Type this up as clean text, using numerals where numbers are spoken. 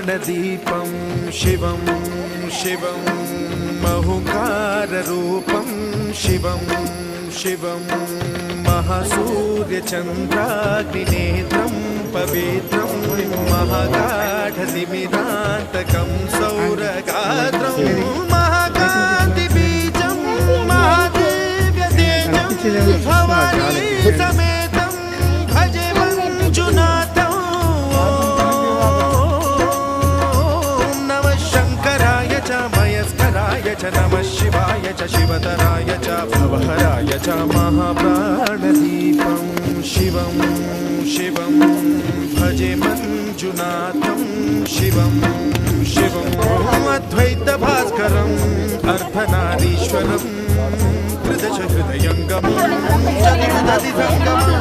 महाप्राणदीपं शिवं शिवं महुकाररूपं शिवं शिवं महासूर्यचन्द्राग्निनेत्रं पवित्रं महागाढतिमिरान्तकं सौरगात्रं महाकान्तिबीजं महादिव्यतेजं भवानी समेतं भजे मञ्जुनाथं। नमः शङ्कराय च मयस्कराय च नमः शिवाय च शिवतराय च भवहराय च महाप्राणदीपं शिवं शिवं भजे मञ्जुनाथं शिवं शिवम् अद्वैतभास्करम् अर्धनारीश्वरं त्रिदश हृदयङ्गमं चतुर्दधिसङ्गमम्